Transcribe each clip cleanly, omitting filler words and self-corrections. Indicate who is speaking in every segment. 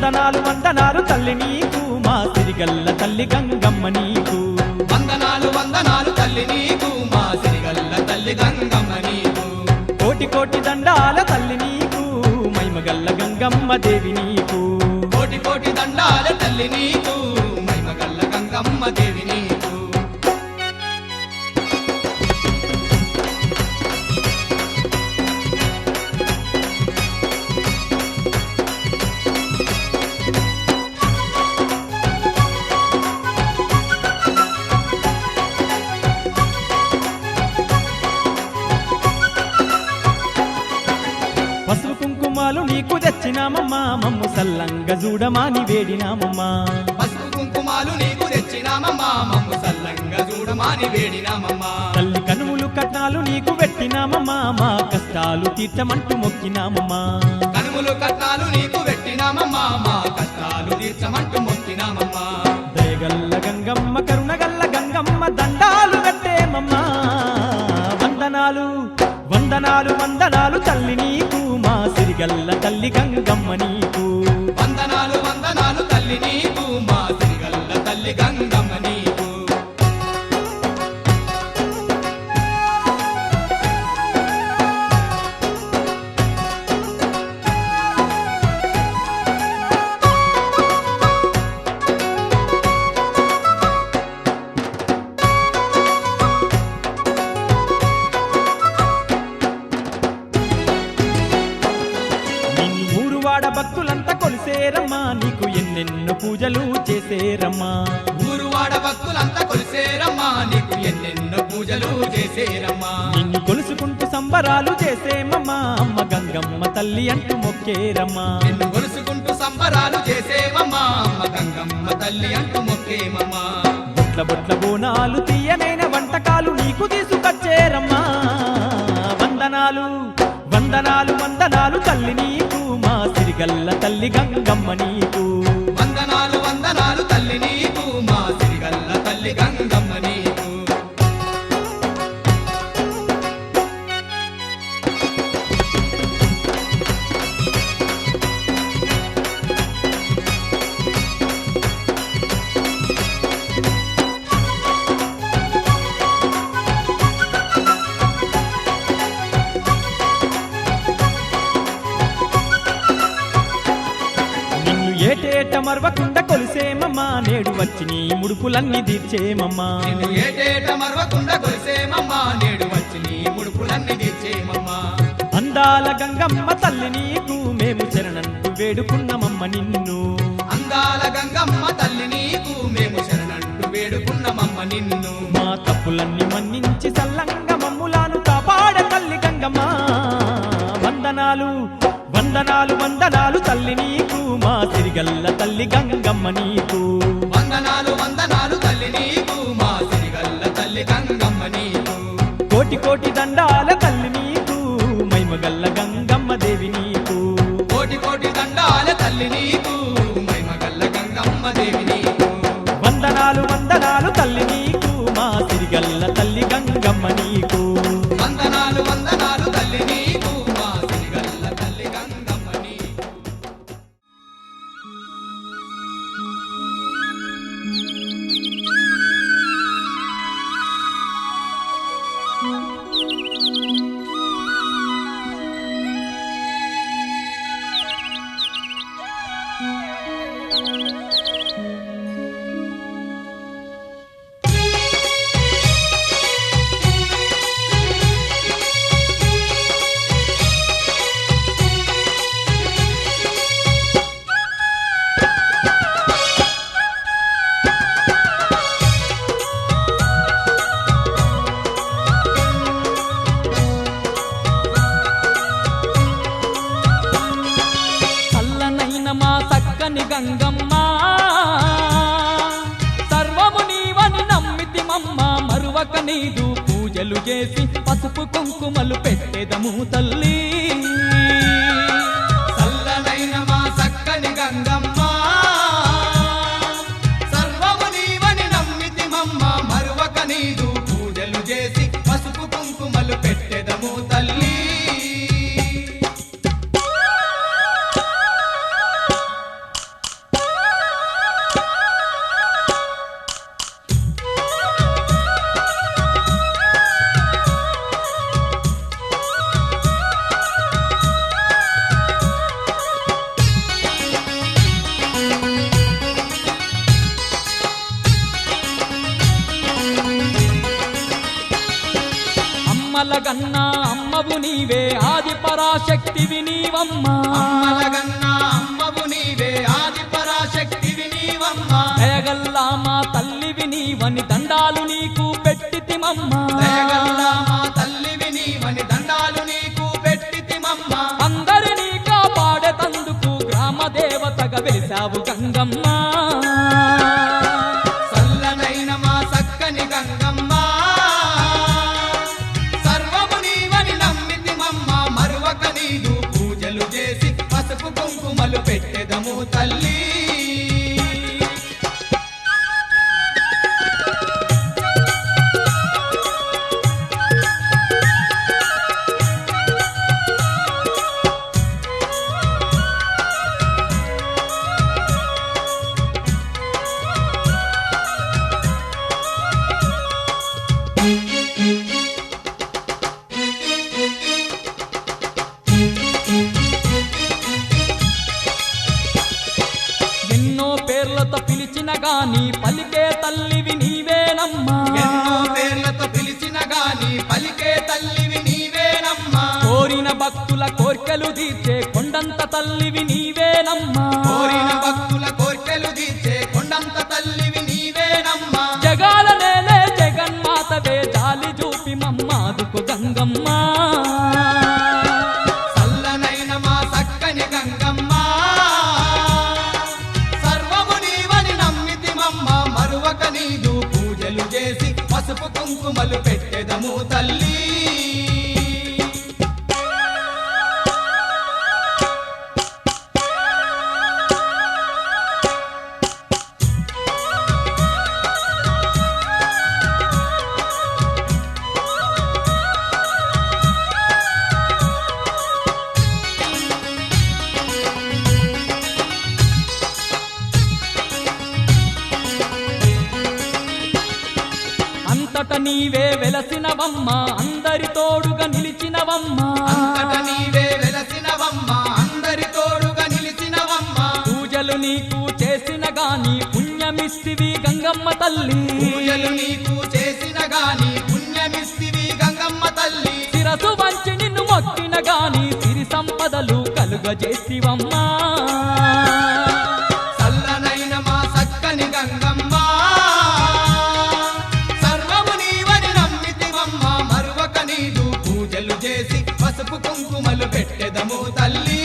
Speaker 1: వందనాలు వందనాలు తల్లి నీకు మా సిరిగల్ల తల్లి గంగమ్మ నీకు
Speaker 2: వందనాలు వందనాలు తల్లి నీకు మా సిరిగల్ల తల్లి గంగమ్మ నీకు
Speaker 1: కోటి కోటి దండాల తల్లి నీకు మైమగల్ల గంగమ్మ దేవి నీకు
Speaker 2: కోటి కోటి దండాల తల్లి నీకు మైమగల్ల గంగమ్మ దేవి నీకు
Speaker 1: పసుపు కుంకుమాలు నీకు తెచ్చినామమ్మా మమ్ము సల్లంగా చూడమాని వేడినామమ్మా
Speaker 2: పసుపు కుంకుమాలు నీకు తెచ్చినామమ్మా మమ్ము సల్లంగా చూడమాని వేడినామమ్మా
Speaker 1: తల్లి కనుములు కట్నాలు నీకు పెట్టినామమ్మా మా కష్టాలు తీర్చమంటూ మొక్కినామమ్మా
Speaker 2: కనుములు కట్నాలు నీకు పెట్టినామమ్మా మా కష్టాలు తీర్చమంటూ మొక్కినామమ్మా
Speaker 1: దయగల్ల గంగమ్మ కరుణగల్ల గంగమ్మ దండాలు కట్టేమమ్మా వందనాలు వందనాలు వందనాలు తల్లి నీకు మా సిరిగల్ల తల్లి గంగమ్మ నీకు
Speaker 2: వందనాలు వందనాలు తల్లి నీకు మా సిరిగల్ల తల్లి గంగమ్మ నీకు
Speaker 1: భక్తులంతా కొలిసేరమ్మా నీకు ఎన్నెన్నో పూజలు చేసేరమ్మా
Speaker 2: ఊరువాడ భక్తులంతా కొలిసేరమ్మా నీకు ఎన్నెన్నో పూజలు చేసేరమ్మా
Speaker 1: నిన్ను కొలుసుకుంటూ సంబరాలు చేసేమమ్మా అమ్మ గంగమ్మ తల్లి అంటూ మొక్కేరమ్మా
Speaker 2: నిన్ను కొలుసుకుంటూ సంబరాలు చేసేమమ్మా అమ్మ గంగమ్మ తల్లి అంటూ మొక్కేమమ్మా
Speaker 1: బొట్ల బొట్ల బోనాలు తీయనైన వంటకాలు నీకు తీసుకొచ్చేరమ్మా వందనాలు వందనాలు వందనాలు తల్లి నీకు మా సిరిగల్ల తల్లి గంగమ్మ నీకు
Speaker 2: వందనాలు వందనాలు తల్లి నీకు మా సిరిగల్ల తల్లి గంగమ్మ నీకు
Speaker 1: ఏటేట మరవకుండా కొలిసేమమ్మా నేడు వచ్చి నీ ముడుపులన్నీ తీర్చేమమ్మా
Speaker 2: నిన్ను ఏటేట మరవకుండా కొలిసేమమ్మా నేడు వచ్చి నీ ముడుపులన్నీ తీర్చేమమ్మా
Speaker 1: అందాల గంగమ్మ తల్లి నీకు మేము శరణంటూ వేడుకున్నామమ్మ నిన్ను
Speaker 2: అందాల గంగమ్మ తల్లి నీకు మేము శరణంటూ వేడుకున్నామమ్మ నిన్ను
Speaker 1: మా తప్పులన్నీ మన్నించి సల్లంగా మమ్ములాను కాపాడ తల్లి గంగమ్మ వందనాలు వందనాలు వందనాలు తల్లి నీకు మా సిరిగల్ల తల్లి గంగమ్మ నీకు
Speaker 2: వందనాలు వందనాలు తల్లి నీకు మా సిరిగల్ల తల్లి గంగమ్మ నీకు
Speaker 1: కోటి కోటి దండాల తల్లి నీకు మైమగల్ల గంగమ్మ దేవి నీకు
Speaker 2: కోటి కోటి దండాల తల్లి నీకు మైమగల్ల గంగమ్మ దేవి నీకు
Speaker 1: వందనాలు వందనాలు తల్లి నీకు మా సిరిగల్ల తల్లి గంగమ్మ నీకు
Speaker 2: వందనాలు వందనాలు తల్లి నీకు మా సిరిగల్ల తల్లి గంగమ్మ నీకు
Speaker 3: గంగమ్మ సర్వము నీవని నమ్మితిమమ్మ మరువక నీదు పూజలు చేసి పసుపు కుంకుమలు పెట్టెదము తల్లి
Speaker 2: చల్లనైన మా చక్కని గంగమ్మ సర్వము నీవని నమ్మితిమమ్మ మరువక నీదు పూజలు చేసి పసుపు కుంకుమలు పెట్టెదము తల్లి
Speaker 3: నీవమ్మా
Speaker 2: అమ్మలగన్నా అమ్మవు నీవే ఆది పరాశక్తివి నీవమ్మ
Speaker 3: దయగల్లా మా తల్లివి నీవని దండాలు నీకు పెట్టితిమమ్మా
Speaker 2: దయగల్లా మా తల్లివి నీవని దండాలు నీకు పెట్టితిమమ్మ
Speaker 3: అందరినీ కాపాడేతందుకు గ్రామ దేవతగా వెలిసావు గంగమ్మ
Speaker 2: చల్లనైన మా చక్కని గంగమ్మ సర్వము నీవని నమ్మితిమమ్మ మరువక నీదు పూజలు చేసి పసుపు కుంకుమలు పెట్టెదము తల్లి
Speaker 3: ఎన్నో పేర్లతో పిలిచిన గాని పలికే తల్లివి నీవేనమ్మా
Speaker 2: ఎన్నో పేర్లతో పిలిచిన గాని పలికే తల్లివి నీవేనమ్మా
Speaker 3: కోరిన భక్తుల కోర్కెలు తీర్చే కొండంత తల్లివి నీవేనమ్మా
Speaker 2: కోరిన భక్తుల కోర్కెలు తీర్చే కొండంత తల్లివి నీవేనమ్మా
Speaker 3: జగాల నేలే జగన్మాతవే జాలి చూపి మమ్మాదుకు గంగమ్మ
Speaker 2: చల్లనైన మా చక్కని గంగమ్మ సర్వము నీవని నమ్మితిమమ్మ మరువక నీదు పూజలు చేసి పసుపు కుంకుమలు పెట్టెదము తల్లి
Speaker 3: అంతట నీవే వెలసినవమ్మ అందరి తోడుగా నిలిచినవమ్మ
Speaker 2: అంతట నీవే వెలసినవమ్మ అందరి తోడుగా నిలిచినవమ్మ
Speaker 3: పూజలు నీకు చేసిన గాని పుణ్యమిస్తివి గంగమ్మ తల్లి
Speaker 2: పూజలు నీకు చేసిన గాని పుణ్యమిస్తివి గంగమ్మ తల్లి
Speaker 3: శిరసు వంచి నిన్ను మొక్కిన గాని సిరి సంపదలు కలుగజేసివమ్మా
Speaker 2: చల్లనైన మా చక్కని గంగమ్మ సర్వము నీవని నమ్మితివమ్మ మరువక నీదు పూజలు చేసి పసుపు కుంకుమలు పెట్టెదము తల్లి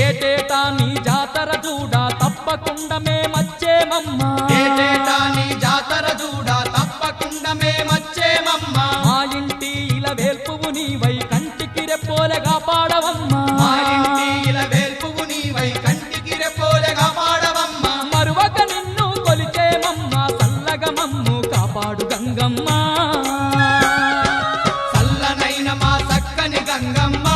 Speaker 3: ఏటేటా నీ జాతర చూడా తప్పకుండా మేమచ్చేమమ్మా
Speaker 2: ఏటేటా నీ జాతర చూడా తప్పకుండా మేమచ్చేమమ్మ
Speaker 3: మా ఇంటి ఇలా వేల్పువు నీవై కంటికి రెప్పోలెగా పాడవమ్మా
Speaker 2: మా ఇంటి ఇలా వేల్పువు నీవై కంటికి రెప్పోలెగా పాడవమ్మ
Speaker 3: మరువక నిన్ను కొలిచేమమ్మా చల్లగా మమ్ము కాపాడు గంగమ్మ
Speaker 2: చల్లనైన మా చక్కని గంగమ్మ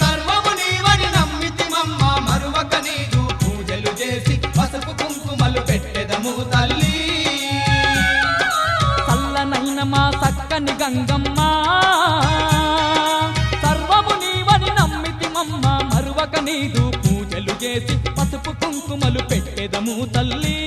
Speaker 2: సర్వము నీవని నమ్మితిమమ్మ మరువక నీదు పూజలు చేసి పసుపు కుంకుమలు పెట్టెదము తల్లి
Speaker 3: చల్లనైన మా చక్కని గంగమ్మ సర్వము నీవని నమ్మితిమమ్మ మరువక నీదు పూజలు చేసి పసుపు కుంకుమలు పెట్టెదము తల్లి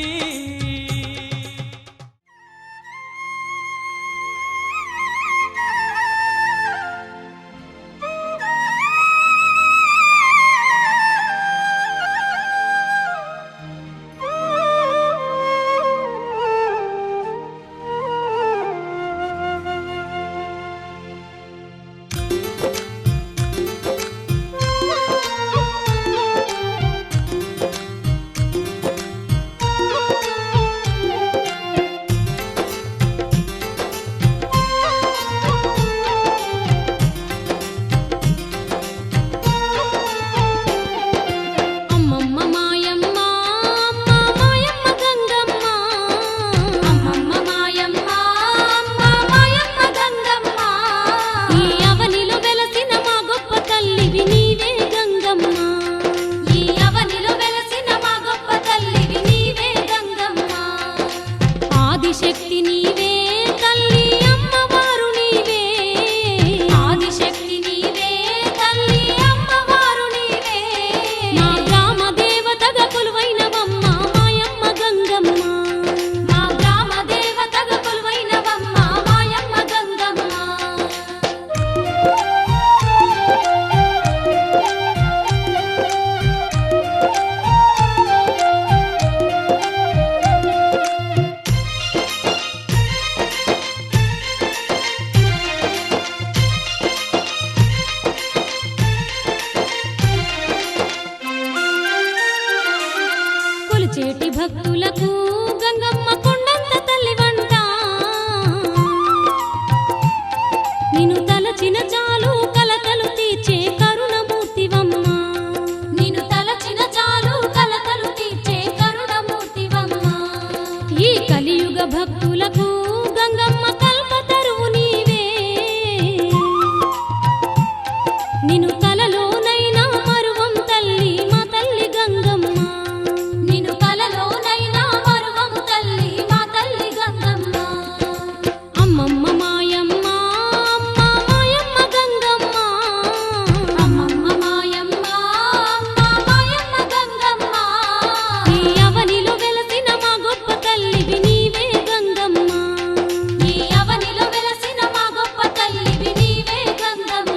Speaker 4: వచ్చేటి భక్తులకు గంగమ్మ కొండంత తల్లి వంట నిన్ను తలచిన చాలు కలకలు తీర్చే కరుణమూర్తివమ్మ నిన్ను తలచిన చాలు కలకలు తీర్చే కరుణమూర్తివమ్మ ఈ కలియుగ భక్తులకు గంగమ్మ కల్పతరువు నీవే నిన్ను కలలోనైనా మరువం తల్లి మా తల్లి గంగమ్మ నిన్ను కలలోనైనా మరువం తల్లి మా తల్లి గంగమ్మ అమ్మమ్మ మాయమ్మ అమ్మ మాయమ్మ గంగమ్మ అమ్మమ్మ మాయమ్మ అమ్మ మాయమ్మ గంగమ్మ ఈ అవనిలో వెలసిన మా గొప్ప తల్లివి నీవే గంగమ్మ ఈ అవనిలో వెలసిన మా గొప్ప తల్లివి నీవే గంగమ్మ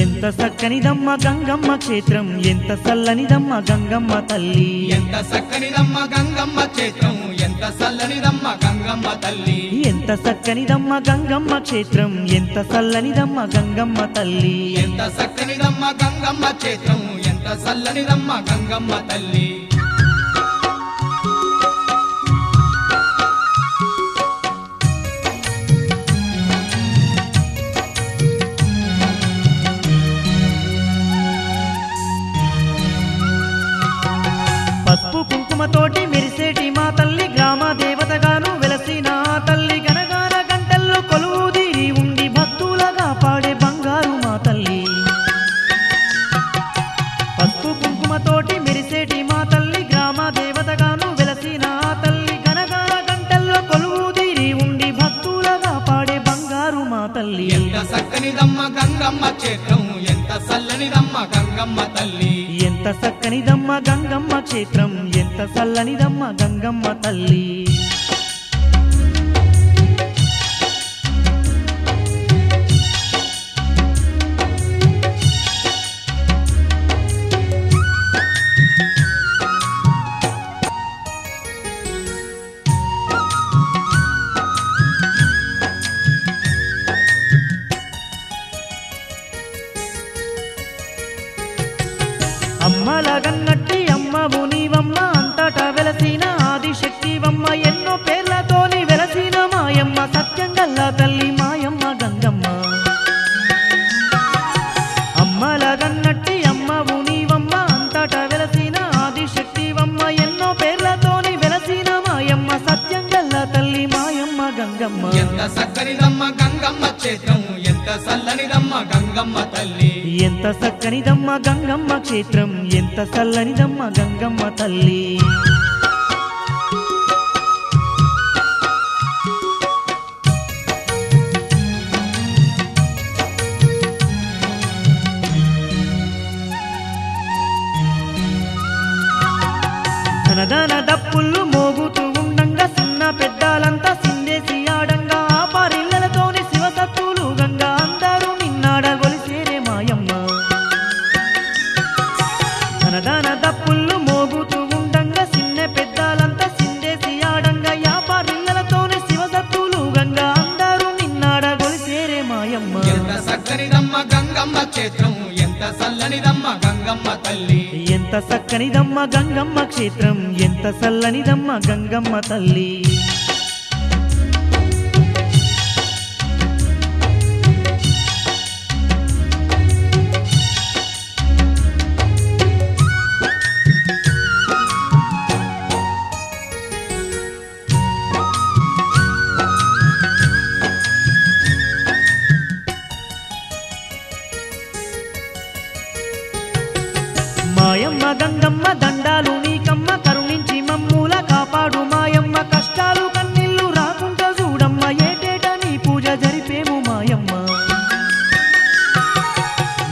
Speaker 5: ఎంత చక్కనిదమ్మ గంగమ్మ క్షేత్రం ఎంత చల్లనిదమ్మ గంగమ్మ తల్లి
Speaker 2: ఎంత చక్కనిదమ్మ గంగమ్మ క్షేత్రం ఎంత చల్లనిదమ్మ గంగమ్మ తల్లి
Speaker 5: ఎంత చక్కనిదమ్మ గంగమ్మ క్షేత్రం ఎంత చల్లనిదమ్మ గంగమ్మ తల్లి
Speaker 2: ఎంత చక్కనిదమ్మ గంగమ్మ క్షేత్రం ఎంత చల్లనిదమ్మ గంగమ్మ తల్లి
Speaker 5: పసుపు కుంకుమతోటి మెరిసేటి మా తల్లి గ్రామ దేవతగాను వెలసిన ఆ తల్లి గనగాన గంటల్లో కొలువుదీరి ఉండి భక్తులగా పాడే బంగారు మా తల్లి పసుపు కుంకుమతోటి మెరిసేటి మా తల్లి గ్రామ దేవతగాను వెలసిన ఆ తల్లి గనగాన గంటల్లో కొలువుదీరి ఉండి భక్తులగా పాడే బంగారు మా తల్లి
Speaker 2: ఎంత చక్కనిదమ్మ గంగమ్మ క్షేత్రం ఎంత చల్లనిదమ్మ గంగమ్మ తల్లి
Speaker 5: ఎంత చక్కనిదమ్మ గంగమ్మ క్షేత్రం ఎంత చల్లనిదమ్మ గంగమ్మ తల్లి అమ్మలగన్నట్టి అమ్మవు నీవమ్మ అంతటా వెలసిన ఆదిశక్తివమ్మ ఎన్నో పేర్లతోని వెలసిన మాయమ్మ సత్యంగల్లా తల్లి మాయమ్మ గంగమ్మ అమ్మలగన్నట్టి అమ్మవు నీవమ్మ అంతటా వెలసిన ఆదిశక్తివమ్మ ఎన్నో పేర్లతోని వెలసిన మాయమ్మ సత్యంగల్లా తల్లి మాయమ్మ గంగమ్మ
Speaker 2: ఎంత చక్కనిదమ్మ గంగమ్మ క్షేత్రం ఎంత చల్లనిదమ్మ గంగమ్మ తల్లి
Speaker 5: ఎంత చక్కనిదమ్మ గంగమ్మ క్షేత్రం ఎంత చల్లనిదమ్మ గంగమ్మ తల్లి ధనధన దప్పుళ్ళు మోగుతూ ఉండంగా చిన్న పెద్దాలంతా సిందేసి ఆడంగా ఆ పారిళ్ళతోని శివసత్తులు గంగా అందరూ నిన్నాడ గొలిసేరే మాయమ్మ ధనధన దప్పుళ్ళు మోగుతూ ఉండంగా చిన్న పెద్దాలంతా సిందేసి ఆడంగా ఆ పారిళ్ళతోని శివసత్తులు గంగా అందరూ నిన్నాడ గొలిసేరే మాయమ్మ
Speaker 2: ఎంత చక్కనిదమ్మ గంగమ్మ క్షేత్రం ఎంత చల్లనిదమ్మ గంగమ్మ తల్లి
Speaker 5: ఎంత చక్కనిదమ్మ గంగమ్మ క్షేత్రం ఎంత చల్లనిదమ్మ గంగమ్మ తల్లి మాయమ్మ గంగమ్మ దండాలు నీకమ్మ కరుణించి మమ్ముల కాపాడు మాయమ్మ కష్టాలు కన్నీళ్లు రాకుండా చూడమ్మ ఏటేట నీ పూజ జరిపేము మాయమ్మ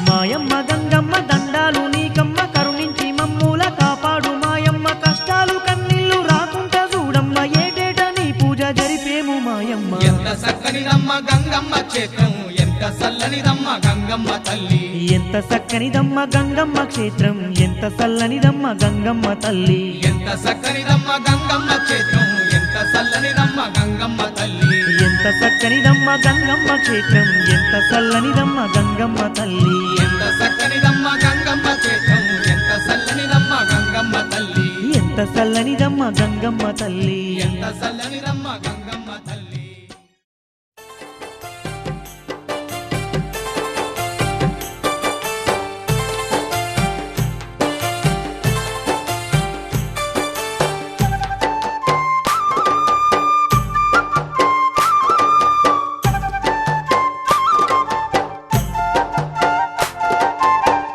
Speaker 5: మాయమ్మ గంగమ్మ దండాలు నీకమ్మ కరుణించి మమ్ముల కాపాడు మాయమ్మ కష్టాలు కన్నీళ్లు రాకుండా చూడమ్మ ఏటేట నీ పూజ జరిపేము మాయమ్మ
Speaker 2: ఎంత చక్కనిదమ్మ గంగమ్మ క్షేత్రం ఎంత చల్లనిదమ్మ గంగమ్మ తల్లి
Speaker 5: ఎంత చక్కనిదమ్మ గంగమ్మ క్షేత్రం ఎంత చల్లనిదమ్మ గంగమ్మ తల్లి
Speaker 2: ఎంత చక్కనిదమ్మ గంగమ్మ క్షేత్రం ఎంత చల్లనిదమ్మ గంగమ్మ తల్లి
Speaker 5: ఎంత చక్కనిదమ్మ గంగమ్మ క్షేత్రం ఎంత చల్లనిదమ్మ గంగమ్మ తల్లి
Speaker 2: ఎంత చక్కనిదమ్మ గంగమ్మ క్షేత్రం ఎంత చల్లనిదమ్మ గంగమ్మ తల్లి
Speaker 5: ఎంత చల్లనిదమ్మ గంగమ్మ తల్లి
Speaker 2: ఎంత చల్లనిదమ్మ గంగమ్మ తల్లి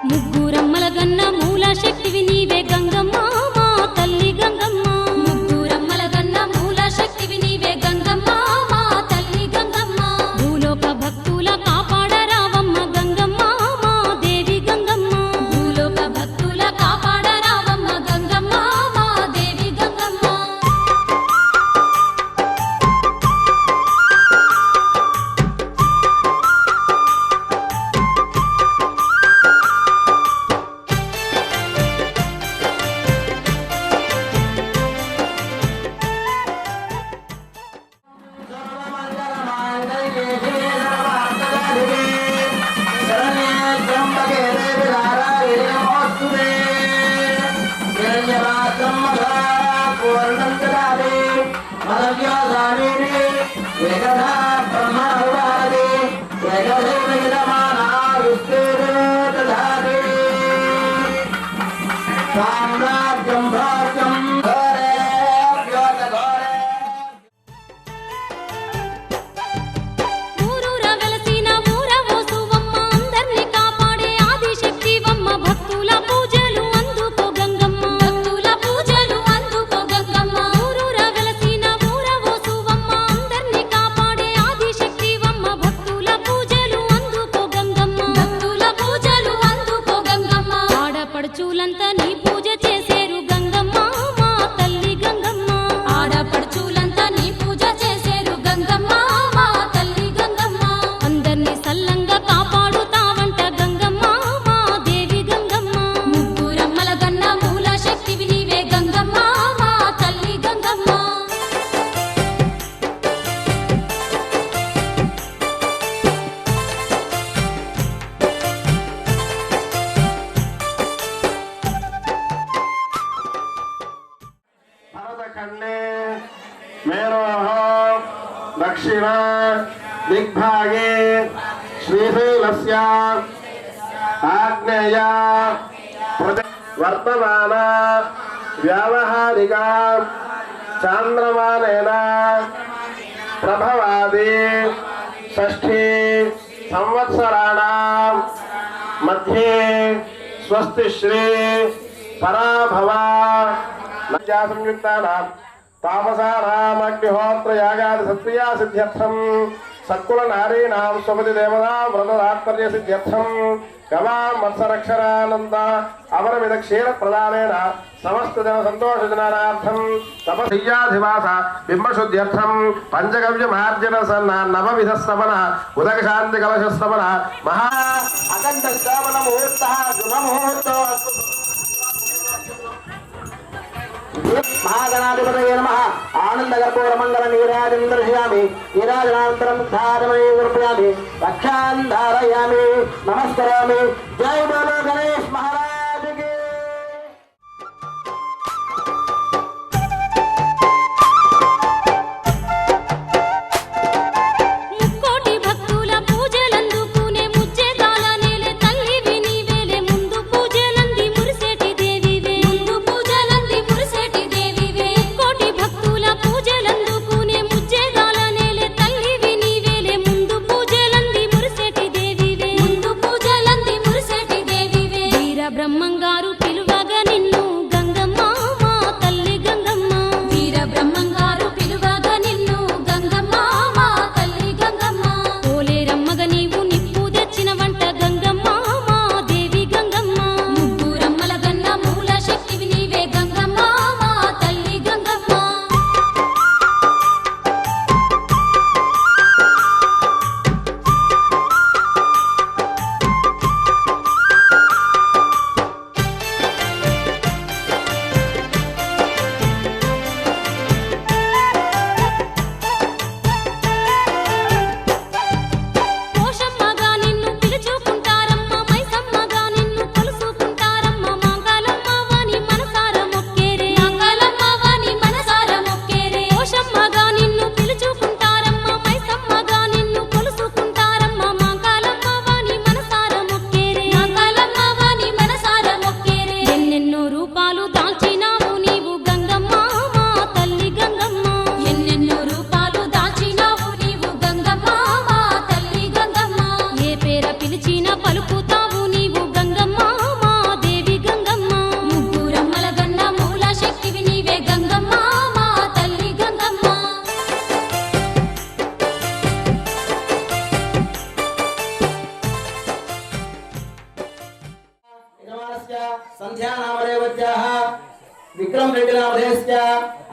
Speaker 4: ముగ్గురమ్మల గన్న మూల శక్తివి నీవే గంగమ్మ మా తల్లి గంగమ్మ ముగ్గురమ్మల గన్న మూల శక్తివి నీవే
Speaker 6: व्यासानेने एकधा ब्रह्मणोवादे एकदेव यजमाना विष्णुदेव दधाति साम्राज्यं भाग्यं घोरे घोरे
Speaker 4: ఊరూర వెలసిన ఊరవోసువమ్మ అందర్ని కాపాడే ఆదిశక్తివమ్మ భక్తుల పూజలు అందుకో గంగమ్మ భక్తుల పూజలు అందుకో గంగమ్మ ఊరూర వెలసిన ఊరవోసువమ్మ అందర్ని కాపాడే ఆదిశక్తివమ్మ భక్తుల పూజలు అందుకో గంగమ్మ భక్తుల పూజలు అందుకో గంగమ్మ ఆడపడుచులంతా నీ పూజ చేసేరు గంగమ్మ మా తల్లి గంగమ్మ ఆడపడుచులంతా నీ పూజ చేసేరు గంగమ్మ మా తల్లి గంగమ్మ అందర్ని సల్లంగా కాపాడుతావంట గంగమ్మ మా దేవి గంగమ్మ ముగ్గురమ్మల గన్న మూల శక్తివి నీవే గంగమ్మ మా తల్లి గంగమ్మ
Speaker 6: भरतखण्डे मेरोः दक्षिण दिग्भागे श्रीशैलस्य आग्नेय वर्तमान व्यावहारिका चान्द्रमानेन प्रभवादि षष्ठी संवत्सराणां मध्ये स्वस्ति श्री पराभव संयुक्तानां तामसानाम् अग्निहोत्र यागादि सत्क्रिया सिद्ध्यर्थं सत्कुल नारीणां स्वपति देवता व्रत तात्पर्य सिद्ध्यर्थं गवां मत्सरक्षरानन्द अवरमिद क्षीर प्रदानेन समस्त जन संतोष जनार्थं तपस्याधिवास बिंबशुद्ध्यर्थं पंचगव्य मार्जन सन्ना नवविध स्तवन उदक शांति कलश स्तवन महा अखंड श्रावण मुहूर्तः शुभ मुहूर्तो महागणाधिपतये नमः आनन्दगर्भोर मंगल नीराजं दर्शयामि नीराजनानन्तरं धारमये समर्पयामि रक्षां धारयामि नमस्करोमि जय बोलो गणेश महाराज की
Speaker 4: ముక్కోటి భక్తుల పూజలందుకునే ముచ్చేదాల నేలే తల్లివి నీవేలే ముందు పూజలంది మురిసేటి దేవివే ముందు పూజలంది మురిసేటి దేవివే ముక్కోటి భక్తుల పూజలందుకునే ముచ్చేదాల నేలే తల్లివి నీవేలే ముందు పూజలంది మురిసేటి దేవివే ముందు పూజలంది మురిసేటి దేవివే వీర బ్రహ్మంగారు పిలువగా నిన్ను గంగమ్మ మా తల్లి గంగమ్మ వీర బ్రహ్మంగారు పిలువగా నిన్ను గంగమ్మ మా తల్లి గంగమ్మ పోలేరమ్మగ నీవు నిప్పు తెచ్చిన వంట గంగమ్మ మా దేవి గంగమ్మ ముగ్గురమ్మల గన్న మూల శక్తివి నీవే గంగమ్మ మా తల్లి గంగమ్మ పోషమ్మగా నిన్ను పిలుచుకుంటారమ్మ మైసమ్మగా నిన్ను కొలుసుకుంటారమ్మ మంగళమ్మ వాని మనసార మొక్కేరే మంగళమ్మ వాని మనసార మొక్కేరే పోషమ్మగా నిన్ను పిలుచుకుంటారమ్మ మైసమ్మగా నిన్ను కొలుసుకుంటారమ్మ మంగళమ్మ వాని మనసార మొక్కేరే మంగళమ్మ వాని మనసార మొక్కేరే ఎన్నెన్నో రూపాలు దాల్చినావు నీవు గంగమ్మ మా తల్లి గంగమ్మ ఎన్నెన్నో రూపాలు దాల్చినావు నీవు గంగమ్మ మా తల్లి గంగమ్మ ఏ పేర పిలిచినా పలుకుతావు నీవు గంగమ్మ మా దేవి గంగమ్మ ముగ్గురమ్మల గన్న మూల శక్తివి నీవే గంగమ్మ మా తల్లి గంగమ్మ
Speaker 6: यजमानस्य संध्यानामदेवत्याः विक्रम रेड्डी नामधेयस्य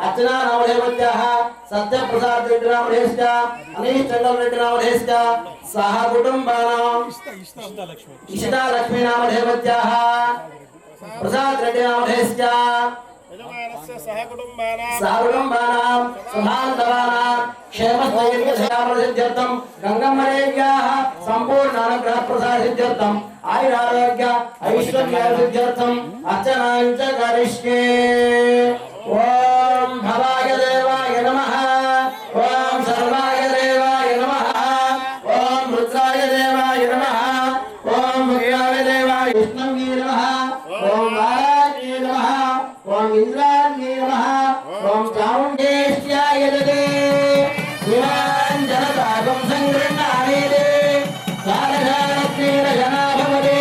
Speaker 6: अर्चना नामधेयवत्याः सत्यप्रसाद रेड्डी नामधेयस्य अनीश चंदन रेड्डी नामधेयस्य सह कुटुंबानां इशिता लक्ष्मी नामधेयवत्याः प्रसाद रेड्डी नामधेयस्य सहकुटुंबानां सुधान्तराणां क्षेमस्थैर्यसिद्ध्यर्थं गंगम्मदेव्याः सम्पूर्णानुग्रह प्रसादसिद्ध्यर्थम् आयुरारोग्य ऐश्वर्यसिद्ध्यर्थम् अर्चनां च करिष्ये। ओम भवाय देवाय नमः।
Speaker 2: नमः ओम भगवाय देवाय विष्णुवे नमः ओम वाराय नमः ओम इंद्राय नमः ओम चामुंडेश्याय नमः शिवां जलदागं संगृह्णामि कालजालक्रीड जनाभवते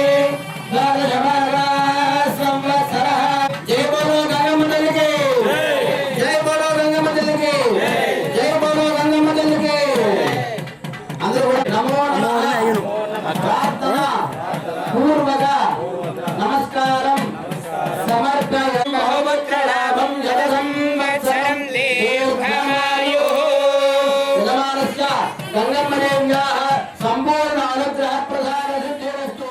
Speaker 2: कालजमागा संवत्सरः जय बोलो गंगम्म तल्ली की जय बोलो गंगम्म तल्ली की जय बोलो गंगम्म तल्ली की అందరూ కూడా నమో నమః ప్రార్థన పూర్వక నమస్కారం సమర్పయామి మహోపక్షలాభం జగ సంవత్సరం దీర్ఘమాయు యజమానస్య గంగమ్మ దేవ్యాః సంపూర్ణ అనుగ్రహ ప్రసాద సిద్ధిరస్తు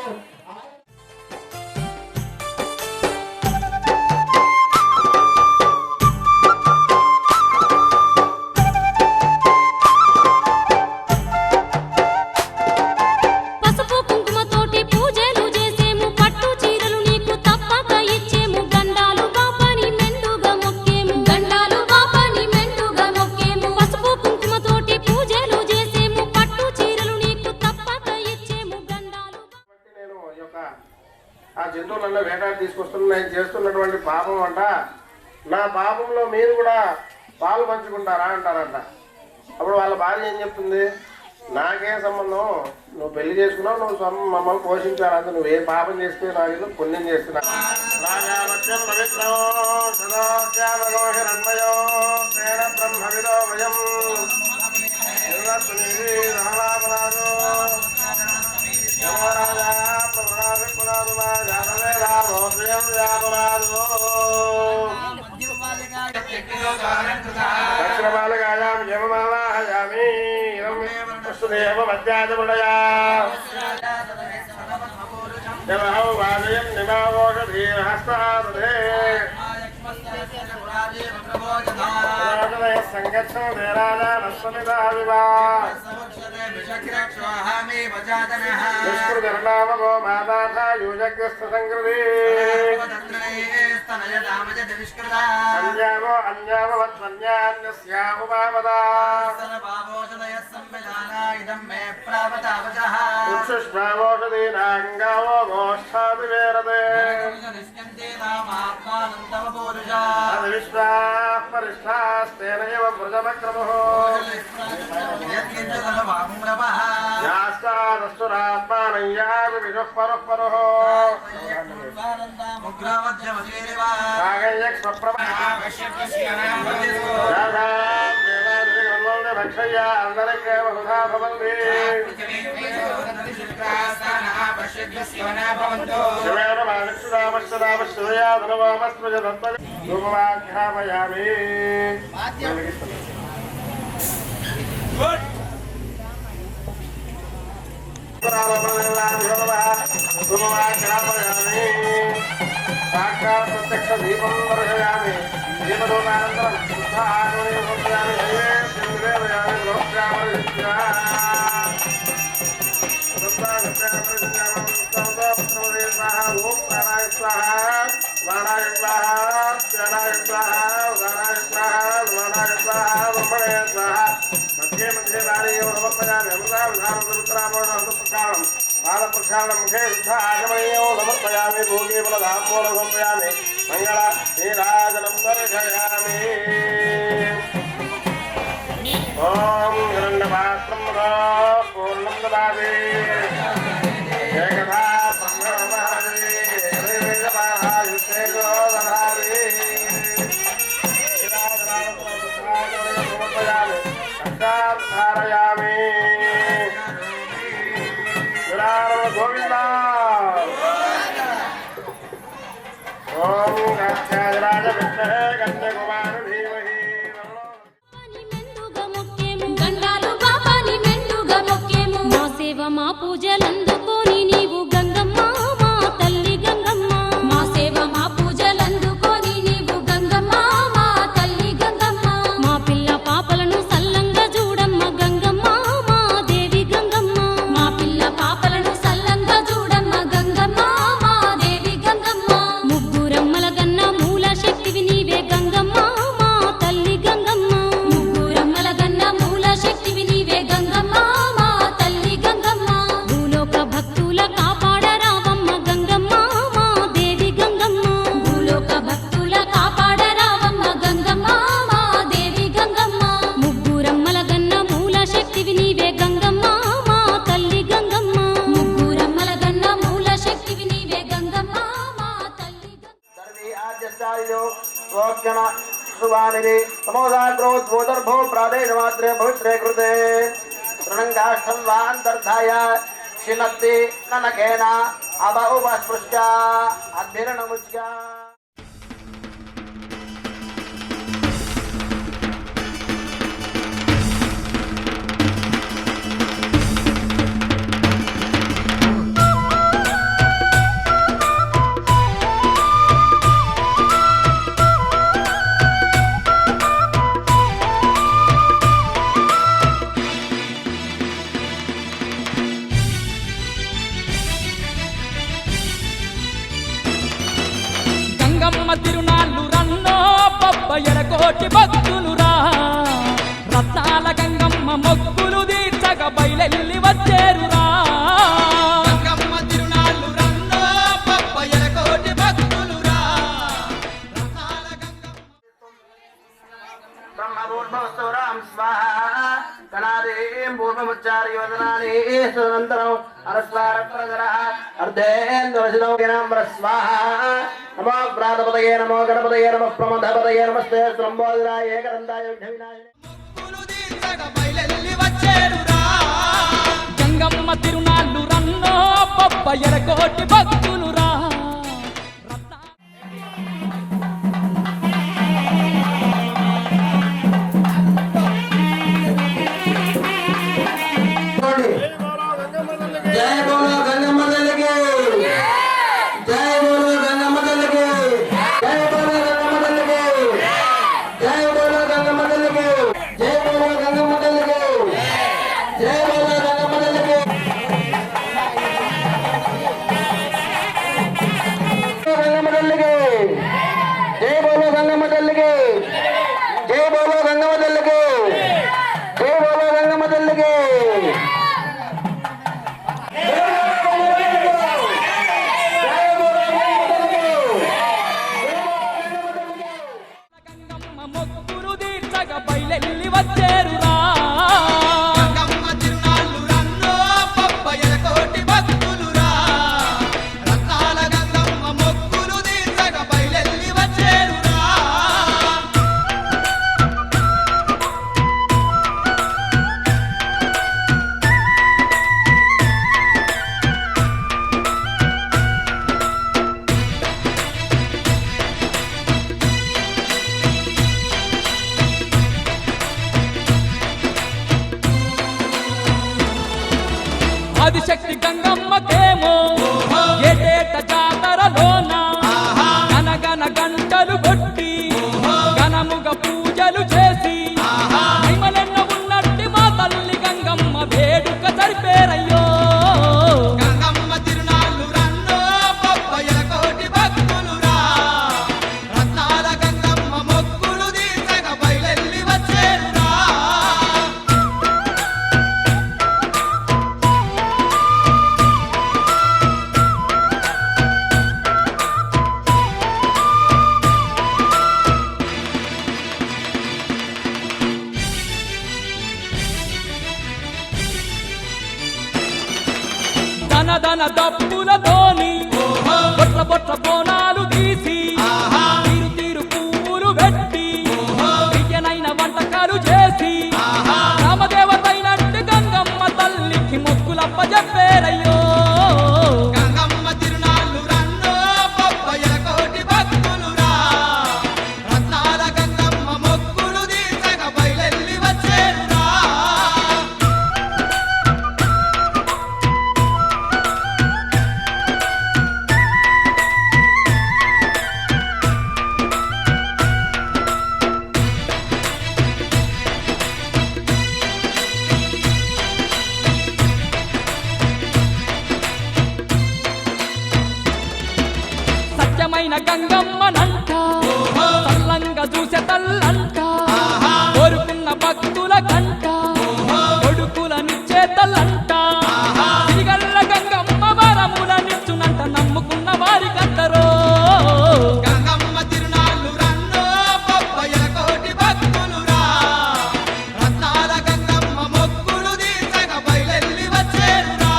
Speaker 4: పసుపు కుంకుమతోటి పూజలు చేసేము పట్టు చీరలు నీకు తప్పక ఇచ్చేము గండాలు బాపని మెండుగా మొక్కేము గండాలు బాపని మెండుగా మొక్కేము పసుపు కుంకుమతోటి పూజలు చేసేము పట్టు చీరలు నీకు తప్పక ఇచ్చేము గండాలు
Speaker 6: నేను ఈ యొక్క ఆ జంతువులలో వేటాడి తీసుకొస్తున్న నేను చేస్తున్నటువంటి పాపం అంట నా పాపంలో మీరు కూడా పాలు పంచుకుంటారా అంటారంట. అప్పుడు వాళ్ళ భార్య ఏం చెప్తుంది, నాకే సంబంధం, నువ్వు పెళ్లి చేసుకున్నావు, నువ్వు మమ్మల్ని పోషించాలి, అంత నువ్వు ఏ పాపం చేస్తే నాకు పుణ్యం చేస్తున్నా రాజావత్యం పవిత్రో సదోద్యామఘోషరన్మయో తేన బ్రహ్మవిదో భయం దక్షిణమాలగాయాం యమమావాహయామి వసుదేవ మధ్యాజముడయా యమహౌ వాదయం నిమావోషధీహస్తాదధే సంగచ్చం దేరాజానస్వమిదావివా దుష్కృతర్నామగో మాతాథా యూజగ్రస్త సంకృతి అన్యామో అన్యామవత్వన్యాన్యస్యాముపావదా ఉక్షుష్మావోషధీనాంగావో గోష్ఠాభివేరతే విశ్వాః పరిష్టాస్తేన ఏవ వ్రజమక్రమః యాస్తాదస్సురాత్మానం యావి విదుః పరః పరః భక్షయ్యా అందరికే బహుధా భవంతి శివేన మానుష్యరామశ్వరామశ్వయాధనవామస్మజదత్మూపమాఖ్యామయామి సాక్షాత్ ప్రత్యక్ష దీపం దర్శయామి దీపదూతానంతరం శుద్ధ ఆగ్నేయం సమర్పయామి నైవేద్యం ఓం ప్రాణాయ స్వాహా వాణాయ స్వాహా ధ్యానాయ స్వాహా ఉదానాయ స్వాహా ధ్యానాయ స్వాహా బ్రహ్మణే స్వాహా మధ్యే మధ్యే నారీయం సమర్పయామి అమృతావిధానోదృత్రామోదం పాదప్రక్షాళన ముఖే శుద్ధ ఆగమనీయం సమర్పయామి భోగే బలధామూలం సమర్పయామి మంగళ నీరాజనం దర్శయామి ఓం హిరణ్యపాత్రం పూర్ణం దదామి ఏకదా బ్రహ్మణమహరి యుద్ధేజో దదామి సమర్పయామి సాక్షాత్కారయామి గోవింద ఓం గత్యాజరాజ విష్ణే గత్యకుమార ధీమహి
Speaker 4: మెండుగా మొక్కేము గండాలు బాబాని మెండుగా మొక్కేము మా సేవ మా పూజలందుకొని నీవు గంగమ్మ మా తల్లి గంగమ్మ మా సేవ మా పూజలందుకొని నీవు గంగమ్మ మా తల్లి గంగమ్మ మా పిల్ల పాపలను సల్లంగా చూడమ్మ గంగమ్మ మా దేవి గంగమ్మ మా పిల్ల పాపలను సల్లంగా చూడమ్మ గంగమ్మ మా దేవి గంగమ్మ ముగ్గురమ్మల గన్న మూల శక్తివి నీవే గంగమ్మ మా తల్లి గంగమ్మ ముగ్గురమ్మల గన్న మూల శక్తివి నీవే గంగమ్మ మా తల్లి గంగమ్మ భూలోక
Speaker 7: नमोऽख्यन सुवानिरे तमोदाग्रोद्भूतर्भो प्रादेशमात्रे पवित्रे कृते तृणङ्गाष्ठं वान्तर्धाय शिनत्ति ननकेन अव उपस्पृश्य अद्भिर्नमुच्य
Speaker 3: గంగమ్మ తిరునాళ్ళు రన్నో బొబ్బయడకోటి భక్తులురా రత్నాల గంగమ్మ మొక్కులు తీర్చగా బయలెల్లి వచ్చేరురా
Speaker 2: గంగమ్మ తిరునాళ్ళు రన్నో బొబ్బయడకోటి భక్తులురా రత్నాల
Speaker 7: ब्रह्मपूर्वस्तुरां स्वाहा गणादीं पूर्वमुच्चार्य वदनानि सुनन्तरम् अनुस्वारप्रदरः अर्धेन्द्रवसितो ज्ञानं स्वाहा नमो प्रातपदये नमो गणपतये नमः प्रमथपदये नमस्ते स्त्रम्बोदराय एकदन्ताय विघ्नविनाशिने
Speaker 2: మొక్కులు తీర్చగా బయలెల్లి వచ్చేరురా
Speaker 3: గంగమ్మ తిరునాళ్ళు రన్నో బొబ్బయడకోటి భక్తులురా
Speaker 7: जय बोलो गंगम्मा तल्ली की जय बोलो गंगम्मा तल्ली की जय बोलो गंगम्मा तल्ली की जय बोलो गंगम्मा तल्ली की जय बोलो गंगम्मा तल्ली की जय बोलो गंगम्मा तल्ली की गंगम्मा तल्ली की जय बोलो गंगम्मा तल्ली की जय बोलो गंगम्मा तल्ली की जय बोलो गंगम्मा तल्ली की
Speaker 3: గంగమ్మ మొక్కులు తీర్చగా బయలెల్లి వచ్చేరురా
Speaker 2: గంగమ్మ తిరునాళ్ళు రన్నో బొబ్బయడకోటి భక్తులురా రత్నాల గంగమ్మ మొక్కులు తీర్చగా బయలెల్లి వచ్చేరురా
Speaker 3: ఆదిశక్తి గంగమ్మకేమో ఏటేట జాతరలోన గనగన గంటలు కొట్టి ఘనముగా పూజలు చేసి మహిమలెన్నో ఉన్నట్టి మా తల్లి గంగమ్మ వేడుక సరిపేరయ్యో
Speaker 2: గంగమ్మ తిరునాళ్ళు రన్నో బొబ్బయడకోటి భక్తులురా రత్నాల గంగమ్మ మొక్కులు తీర్చగా బయలెల్లి వచ్చేరురా
Speaker 3: ధన దప్పులతోని బొట్ల బొట్ల బోనాలు తీసి తీరు తీరు పువ్వులు పెట్టి విజయనైన వంటకాలు చేసి రామదేవతైనట్టు గంగమ్మ తల్లికి మొక్కులప్ప చెప్పేరయ్యో
Speaker 2: గంగమ్మ తిరునాళ్ళు రన్నో బొబ్బయడకోటి భక్తులురా రత్నాల గంగమ్మ మొక్కులు తీర్చగా బయలెల్లి వచ్చేరురా
Speaker 3: సత్యమైన గంగమ్మనంట సల్లంగా చూసే తల్లంట కోరుకున్న భక్తుల కంట కొడుకులనిచ్చే తల్లంట సిరిగల్ల గంగమ్మ వరములనిచ్చునంట నమ్ముకున్న వారికందరో
Speaker 2: గంగమ్మ తిరునాళ్ళు రన్నో బొబ్బయడకోటి భక్తులురా రత్నాల గంగమ్మ మొక్కులు తీర్చగా బయలెల్లి వచ్చేరురా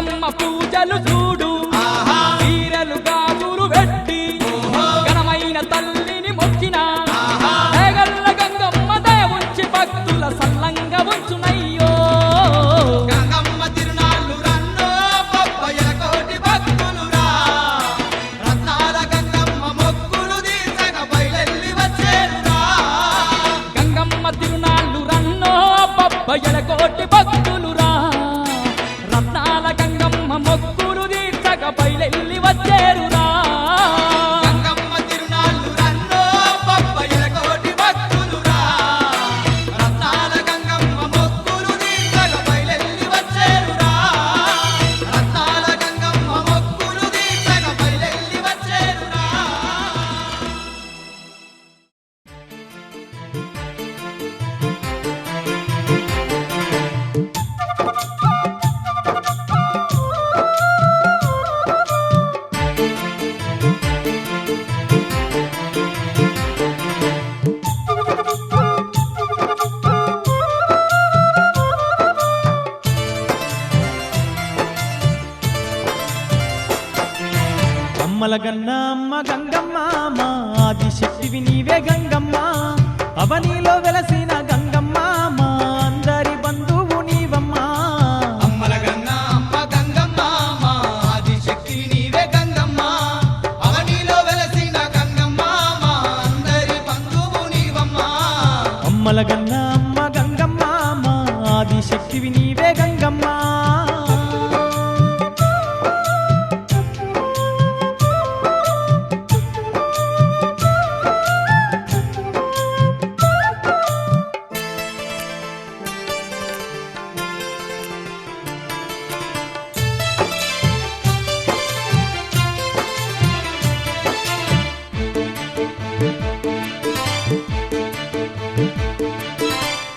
Speaker 3: గంగమ్మ పూజలు చూడు చీరలు గాజులు పెట్టి ఘనమైన తల్లిని మొక్కిన దేగల్ల గంగమ్మ దేవుంచి భక్తుల సల్లంగా ఉంచునయ్యో
Speaker 2: గంగమ్మ తిరునాళ్ళు రన్నో బొబ్బయ్య కోటి భక్తులురా రత్నాల గంగమ్మ మొక్కులు తీర్చక బయలెల్లి వచ్చేరురా
Speaker 3: గంగమ్మ తిరునాళ్ళు రన్నో బొబ్బయ్యల కోటి భక్తులురా రత్నాల గంగమ్మ మొక్కులు తీర్చక బయలెల్లి వచ్చేరురా
Speaker 2: గంగమ్మ తిరునాళ్ళు రన్నో బొబ్బయ్య కోటి భక్తులురా రత్నాల గంగమ్మ మొక్కులు తీర్చక బయలెల్లి వచ్చేరురా రత్నాల గంగమ్మ మొక్కులు తీర్చక బయలెల్లి వచ్చేరురా
Speaker 1: అమ్మల గన్న అమ్మ గంగమ్మ మా ఆదిశక్తివి నీవే గంగమ్మ అవనిలో వెలసిన గంగమ్మ మా అందరి బంధువు నీవమ్మ
Speaker 2: అమ్మల గన్న అమ్మ గంగమ్మ మా ఆదిశక్తి నీవే గంగమ్మ అవనిలో వెలసిన గంగమ్మ మా అందరి బంధువు నీవమ్మ
Speaker 1: అమ్మల గన్న అమ్మ గంగమ్మ మా ఆదిశక్తివి నీవే గంగమ్మ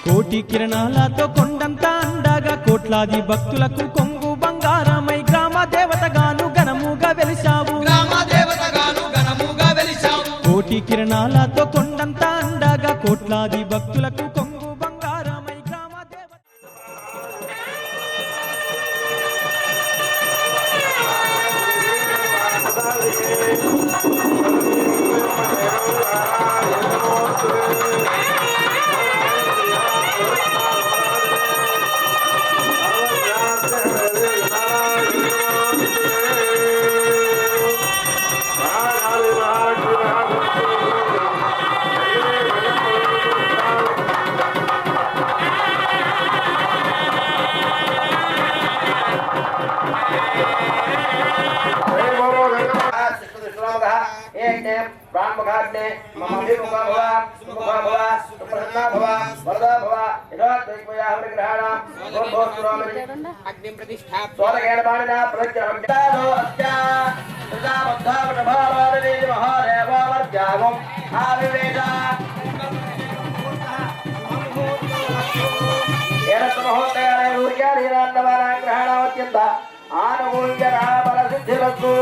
Speaker 1: కోటి కిరణాలతో కొండంత అండగా కోట్లాది భక్తులకు కొంగు బంగారమై గ్రామ దేవతగాను ఘనముగా వెలిసావు
Speaker 2: గ్రామ దేవతగాను ఘనముగా వెలిశావు
Speaker 1: కోటి కిరణాలతో కొండంత అండగా కోట్లాది భక్తులకు కొంగు బంగారమై గ్రామ దేవత
Speaker 7: ఆనుకూల్య బల సిద్ధిరస్తు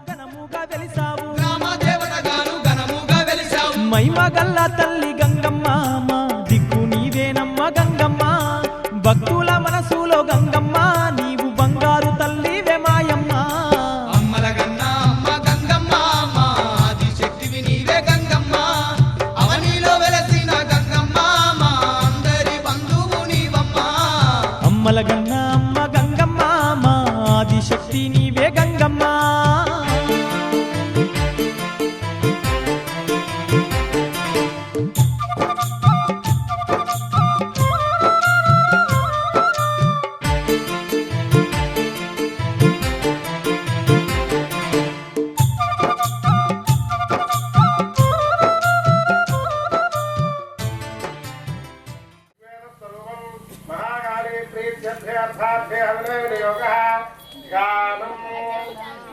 Speaker 7: ఘనముగా వెలిసావు
Speaker 2: గ్రామ దేవతగాను ఘనముగా వెలిశావు
Speaker 1: మైమగల్ల తల్లి గంగమ్మ మా దిక్కు నీవేనమ్మ గంగమ్మ భక్తుల మనసులో గంగమ్మ నీవు బంగారు తల్లివే మాయమ్మ
Speaker 2: అమ్మల గన్న అమ్మ గంగమ్మ మా ఆదిశక్తివి నీవే గంగమ్మ అవనిలో వెలసిన గంగమ్మ మా అందరి బంధువు నీవమ్మ
Speaker 1: అమ్మల గన్న అమ్మ గంగమ్మ మా ఆదిశక్తి నీవే గంగమ్మ
Speaker 6: गानम्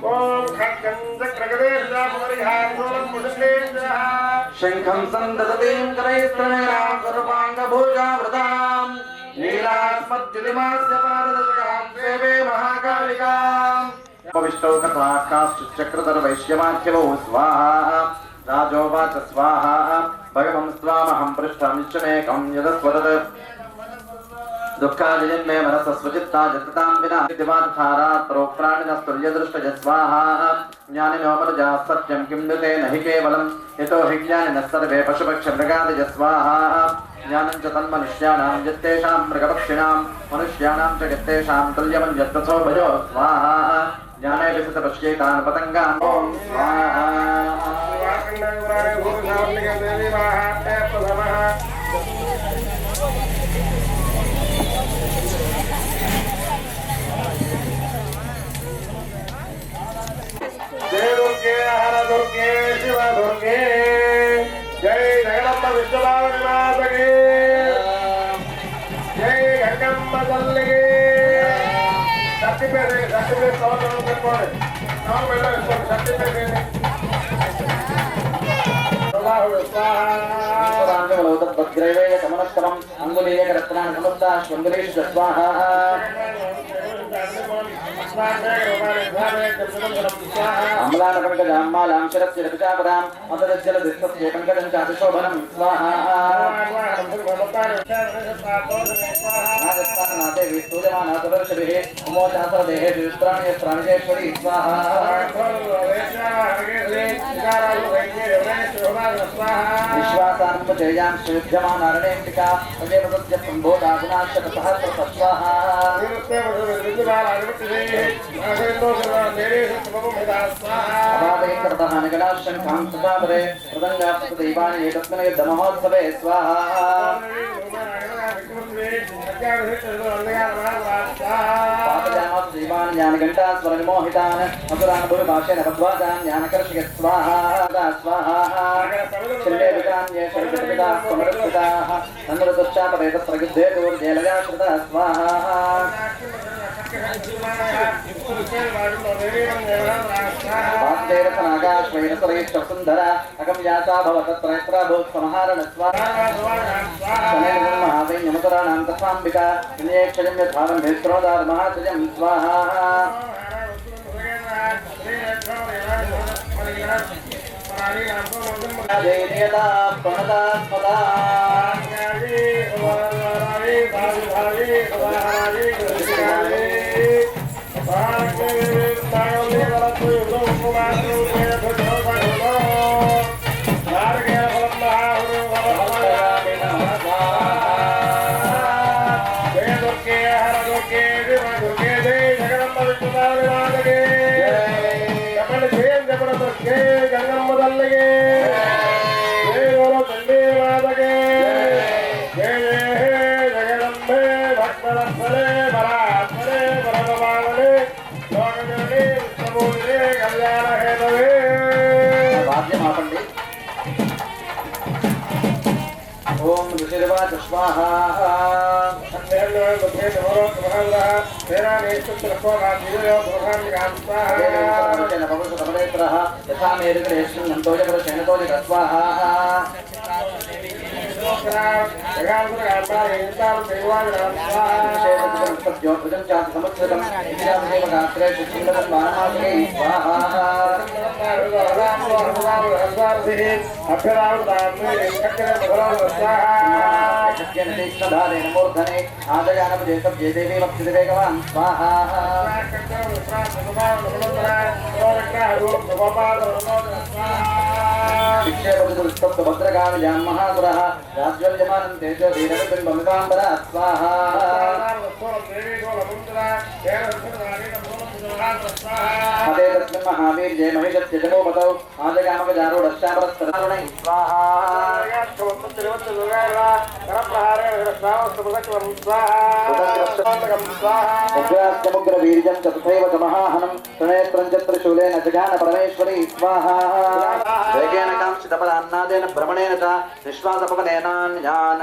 Speaker 6: ॐ खड्गं चक्रगदेशजापरिहारशूलं मुषलेन्द्रः
Speaker 7: शङ्खं सन्ददतीं करैस्तनयां सर्वाङ्गभूषावृताम् नीलास्मद्युतिमास्य पारदर्शकां सेवे महाकालिकाम् उपविष्टौ कथाकाश्चक्रधरवैश्यमाख्यवौ स्वाहा राजोवाच स्वाहा भगवं स्वामहं पृष्ठमिच्छमेकं यदस्वदत् दुःखादिजन्मे मनसस्वचित्ता जतां विना दिवाधारात्रो प्राणिनस्तुल्यदृष्टज स्वाहा ज्ञानिनोमनुजा सत्यं किं नुते न हि केवलं यतो हि ज्ञानिनः सर्वे पशुपक्षमृगादिज स्वाहा ज्ञानं च तन्मनुष्याणां यत्तेषां मृगपक्षिणां मनुष्याणां च यत्तेषां तुल्यमन्यत्तथो भजो स्वाहा ज्ञाने विसतपश्येतान् पतङ्गान् ॐ स्वाहा
Speaker 6: जय दुर्गे हर दुर्गे शिव दुर्गे जय जगदम्ब विश्वभावनि माता की जय गंगम्म तल्ली की शक्ति पे सवाल पेट्कोंడి सवाल पेट्कोंడి शक्ति पे
Speaker 7: भद्रैवेय समनस्तमं अंगुलीयकरत्नानि समस्ता श्वंगुलीश स्वाहा अम्लानकङ्कजाम्मालां शरस्य रविचापदां अन्तरज्जलदिस्तस्य कङ्कजं चातिशोभनं स्वाहा नागस्थाननाथे विस्तूयमानाथवर्षभिः उमोचासरदेहे विस्त्राण्यस्त्राणिजेश्वरी स्वाहा विश्वासानुपचेयां श्रीविद्यमानारणेऽम्बिका तदेव सम्भोधा गुणाशतसहस्र स्वाहा निगडाशङ्खां सदापरे प्रदङ्गास्तदैवानि एतस्मिन् युद्धमहोत्सवे स्वाहा पापयामास दैवान् ज्ञानघण्टास्वरविमोहितान् मधुरानुभुविभाषेण मध्वाजान् ज्ञानकर्षयत् स्वाहा स्वाहा छिन्ने विकान्ये शरिपिताः समरस्थिताः नन्दुरदुश्चापरे तत्र युद्धे दूर्जेलयाश्रितः स्वाहा वासुदेवसनागाश्वैरसरैश्वसुन्दर अगं यासा भवतत्रैत्राभूत्समहारण स्वाहा महासैन्यमुतराणां तथाम्बिका विनयक्षयं यथारं भेत्रोदारमहाचयं स्वाहा जयदेता प्रणदास्मदा
Speaker 6: गंगम्म तल्लिगे जय बोलो चंडी माता के जय जय जगदम्बे भक्तवत्सले परात्मने परमपावने लोकजननी विष्णुपूजिते कल्याण हेतवे
Speaker 7: वाद्यमापण्डि ओम ऋषिर्वाच स्वाहा यथा मेरुगणेश्वरः स्वाहा मूर्धने आदयानपदेशब्जे देवी भक्तिदेवेगवान् स्वाहा भद्रकाल महासुरः राज्यमानं तेजो धीरबिम्बमिवाम्बरा स्वाहा हरे तस्मिन् महावीर्ये महिषस्य जगोपतौ आजगामगजारूढश्चापरस्तरुणैः स्वाहा उग्रास्यमुग्रवीर्यं च तथैव च महाहनं त्रिनेत्रं च त्रिशूलेन जगान परमेश्वरी स्वाहा वेगेन कांक्षितपदान्नादेन भ्रमणेन च निःश्वासपवनेनान्यान्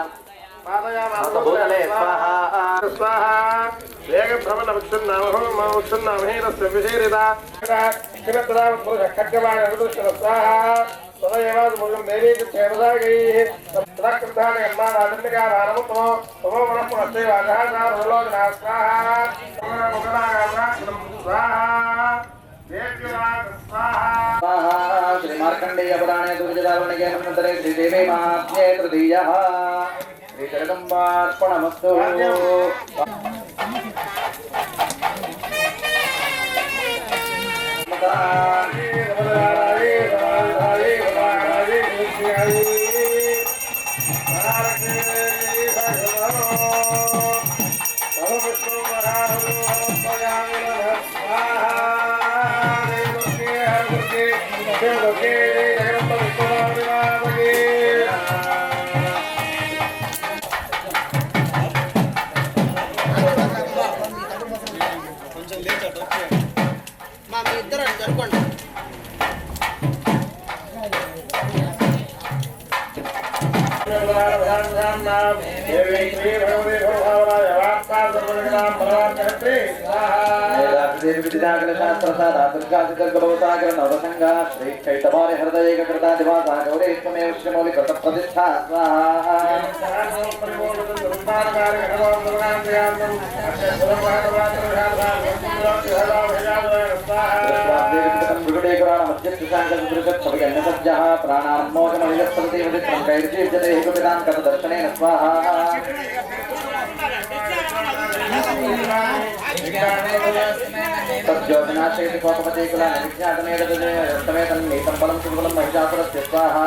Speaker 6: పాదయామాసభూతలే స్వాహా వేగభ్రమణ ముచ్చున్నామహీనస్య విశీరిత ఖడ్గవాణ స్వాహా సదయవాదముగం దేవీకి క్షేమసాగైః సదాకృతాని అమ్మానాదిన్నికారానముత్తమో తమో మనఃపునస్తే వాజహాసారలోచనా స్వాహా స్వాహా దేవ్యవాద స్వాహా
Speaker 7: श्री मार्कंडेय पुराणे दुर्जदावनिके मनन्तरे श्री देवी महात्म्ये तृतीयः श्री जगदम्बार्पणमस्तु श्री कैतवारि हृदय कृता दिवासा गौरेत्वमेव श्रीमौलि कृत प्रतिष्ठा स्वाहा दर्शनेन स्वाहा तज्ज्योतिनाशयति कोपपते कुला निज्ञातमेतन्नीतं फलं सुफलं महिषासुरस्य स्वाहा